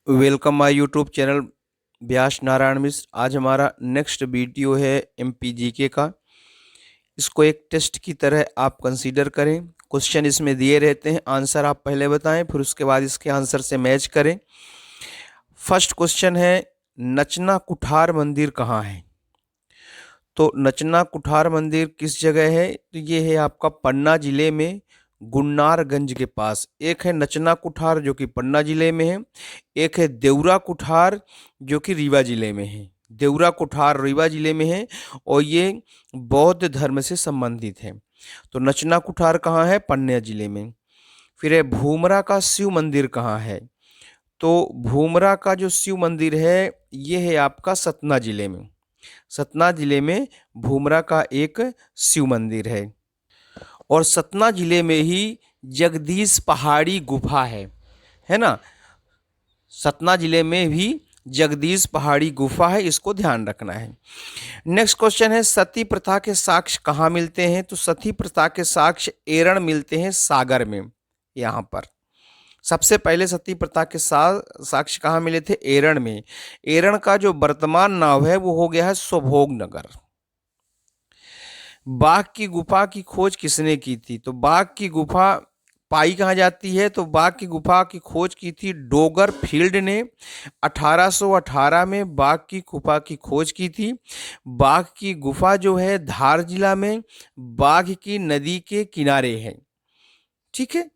Welcome my YouTube channel व्यास नारायण मिश्र। आज हमारा next video है एमपीजीके का। इसको एक टेस्ट की तरह आप कंसीडर करें। क्वेश्चन इसमें दिए रहते हैं, आंसर आप पहले बताएं, फिर उसके बाद इसके आंसर से मैच करें। फर्स्ट क्वेश्चन है, नचना कुठार मंदिर कहाँ है? तो नचना कुठार मंदिर किस जगह है? तो ये है आपका पन्ना जिले में गुन्नारगंज के पास। एक है नचना कुठार जो कि पन्ना जिले में है, एक है देवरा कुठार जो कि रीवा जिले में है। देवरा कुठार रीवा जिले में है और ये बौद्ध धर्म से संबंधित है। तो नचना कुठार कहाँ है? पन्ना जिले में। फिर है भूमरा का शिव मंदिर कहाँ है? तो भूमरा का जो शिव मंदिर है ये है आपका सतना जिले में। सतना जिले में भूमरा का एक शिव मंदिर है। और सतना जिले में ही जगदीश पहाड़ी गुफा है ना। सतना जिले में भी जगदीश पहाड़ी गुफा है, इसको ध्यान रखना है। नेक्स्ट क्वेश्चन है, सती प्रथा के साक्ष्य कहाँ मिलते हैं? तो सती प्रथा के साक्ष्य एरण मिलते हैं, सागर में। यहाँ पर सबसे पहले सती प्रथा के साक्ष्य कहाँ मिले थे? एरण में। एरण का जो वर्तमान नाम है वो हो गया है स्वभोग नगर। बाघ की गुफा की खोज किसने की थी? तो बाघ की गुफा पाई कहाँ जाती है? तो बाघ की गुफा की खोज की थी डोगर फील्ड ने। 1818 में बाघ की गुफा की खोज की थी। बाघ की गुफा जो है धार जिला में बाघ की नदी के किनारे है। ठीक है।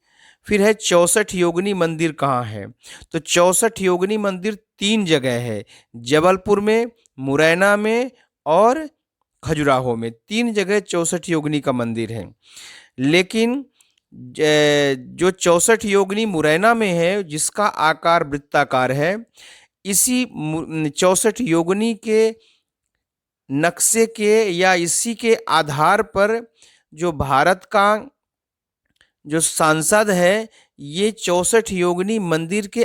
फिर है 64 योगिनी मंदिर कहाँ है? तो 64 योगिनी मंदिर 3 जगह है, जबलपुर में, मुरैना में और खजुराहो में। 3 जगह 64 योगिनी का मंदिर है। लेकिन जो 64 योगिनी मुरैना में है जिसका आकार वृत्ताकार है, इसी 64 योगिनी के नक्शे के या इसी के आधार पर जो भारत का जो सांसद है ये 64 योगिनी मंदिर के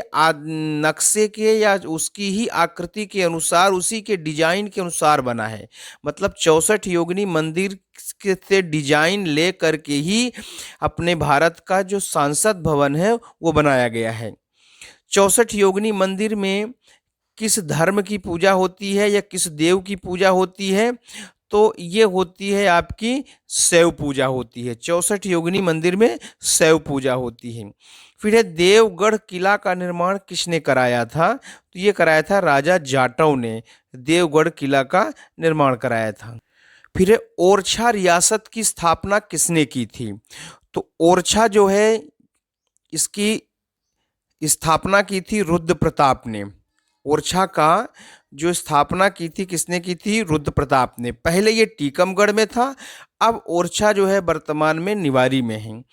नक्शे के या उसकी ही आकृति के अनुसार, उसी के डिजाइन के अनुसार बना है। मतलब 64 योगिनी मंदिर से डिजाइन ले करके ही अपने भारत का जो सांसद भवन है वो बनाया गया है। 64 योगिनी मंदिर में किस धर्म की पूजा होती है या किस देव की पूजा होती है? तो ये होती है आपकी शैव पूजा होती है। 64 योगिनी मंदिर में शैव पूजा होती है। फिर है देवगढ़ किला का निर्माण किसने कराया था? तो ये कराया था राजा जाटव ने, देवगढ़ किला का निर्माण कराया था। फिर है ओरछा रियासत की स्थापना किसने की थी? तो ओरछा जो है इसकी स्थापना की थी रुद्र प्रताप ने। ओरछा का जो स्थापना की थी किसने की थी? रुद्र प्रताप ने। पहले ये टीकमगढ़ में था, अब ओरछा जो है वर्तमान में निवारी में है।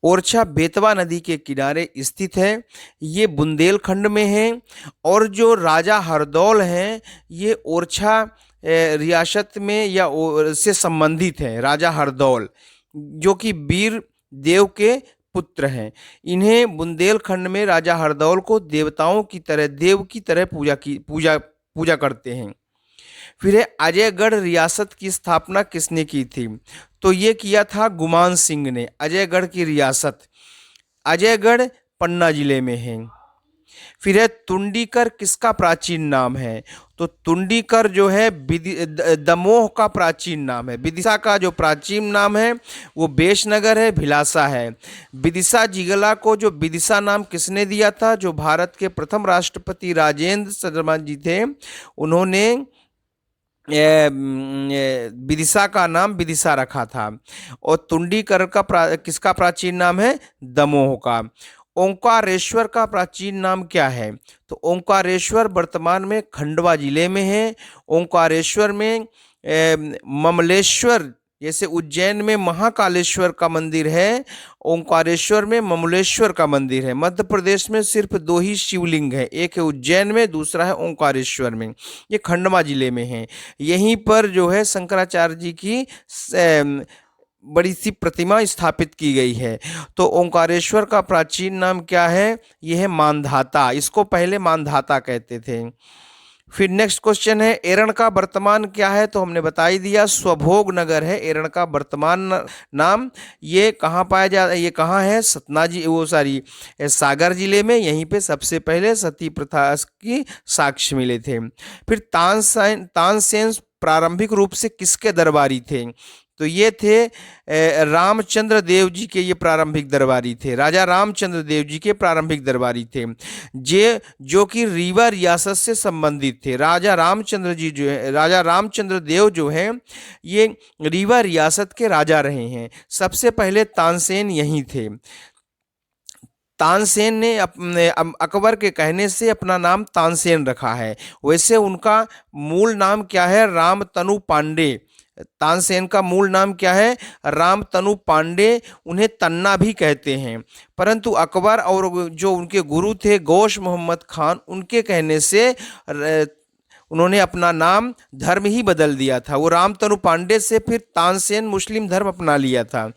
ओरछा बेतवा नदी के किनारे स्थित है, ये बुंदेलखंड में है। और जो राजा हरदौल हैं ये ओरछा रियासत में या से संबंधित है। राजा हरदौल जो कि वीर देव के पुत्र हैं, इन्हें बुंदेलखंड में राजा हरदौल को देवताओं की तरह, देव की तरह पूजा करते हैं। फिर है अजयगढ़ रियासत की स्थापना किसने की थी? तो ये किया था गुमान सिंह ने। अजयगढ़ की रियासत, अजयगढ़ पन्ना जिले में है। फिर है तुंडीकर किसका प्राचीन नाम है? तो तुंडीकर जो है दमोह का प्राचीन नाम है। विदिशा का जो प्राचीन नाम है वो बेशनगर है, भिलासा है। विदिशा जिगला को जो विदिशा नाम किसने दिया था? जो भारत के प्रथम राष्ट्रपति राजेंद्र शर्मा जी थे, उन्होंने विदिशा का नाम विदिशा रखा था। और तुंडीकर का किसका प्राचीन नाम है? दमोह का। ओंकारेश्वर का प्राचीन नाम क्या है? तो ओंकारेश्वर वर्तमान में खंडवा जिले में है। ओंकारेश्वर में ममलेश्वर, जैसे उज्जैन में महाकालेश्वर का मंदिर है, ओंकारेश्वर में ममलेश्वर का मंदिर है। मध्य प्रदेश में सिर्फ 2 ही शिवलिंग है, एक है उज्जैन में, दूसरा है ओंकारेश्वर में। ये खंडवा जिले में है। यहीं पर जो है शंकराचार्य जी की बड़ी सी प्रतिमा स्थापित की गई है। तो ओंकारेश्वर का प्राचीन नाम क्या है? यह है मानधाता। इसको पहले मानधाता कहते थे। फिर नेक्स्ट क्वेश्चन है, एरण का वर्तमान क्या है? तो हमने बता ही दिया, स्वभोग नगर है एरण का वर्तमान नाम। ये कहाँ पाया ये कहाँ है? सतना जी, वो सॉरी सागर जिले में। यहीं पे सबसे पहले सती प्रथा की साक्ष्य मिले थे। फिर तानसेन प्रारंभिक रूप से किसके दरबारी थे? तो ये थे रामचंद्र देव जी के, ये प्रारंभिक दरबारी थे, राजा रामचंद्र देव जी के प्रारंभिक दरबारी थे, जो कि रीवा रियासत से संबंधित थे। राजा रामचंद्र जी जो है, राजा रामचंद्र देव जो हैं, ये रीवा रियासत के राजा रहे हैं। सबसे पहले तानसेन यहीं थे। तानसेन ने अपने अकबर के कहने से अपना नाम तानसेन रखा है। वैसे उनका मूल नाम क्या है? रामतनु पांडे। तानसेन का मूल नाम क्या है? रामतनु पांडे। उन्हें तन्ना भी कहते हैं, परंतु अकबर और जो उनके गुरु थे गौश मोहम्मद खान, उनके कहने से उन्होंने अपना नाम धर्म ही बदल दिया था। वो रामतनु पांडे से फिर तानसेन मुस्लिम धर्म अपना लिया था।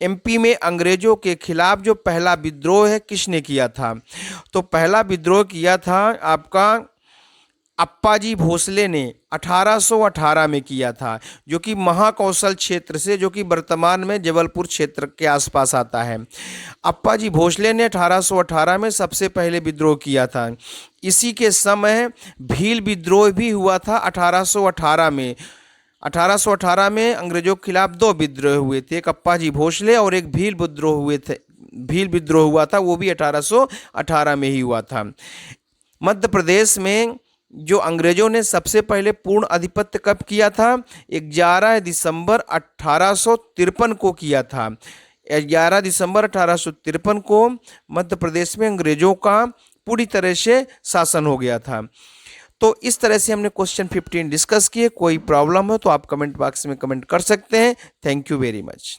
एमपी में अंग्रेजों के खिलाफ जो पहला विद्रोह है किसने किया था? तो पहला विद्रोह किया था आपका अप्पाजी भोसले ने 1818 में किया था, जो कि महाकौशल क्षेत्र से, जो कि वर्तमान में जबलपुर क्षेत्र के आसपास आता है। अप्पाजी भोसले ने 1818 में सबसे पहले विद्रोह किया था। इसी के समय भील विद्रोह भी हुआ था 1818 में। 1818 में अंग्रेजों के खिलाफ दो विद्रोह हुए थे, एक अप्पाजी भोसले और एक भील विद्रोह हुए थे। भील विद्रोह हुआ था, वो भी 1818 में ही हुआ था। मध्य प्रदेश में जो अंग्रेजों ने सबसे पहले पूर्ण आधिपत्य कब किया था? 11 दिसंबर 1853 को किया था। 11 दिसंबर 1853 को मध्य प्रदेश में अंग्रेजों का पूरी तरह से शासन हो गया था। तो इस तरह से हमने क्वेश्चन 15 डिस्कस किए। कोई प्रॉब्लम हो तो आप कमेंट बॉक्स में कमेंट कर सकते हैं। Thank you very much.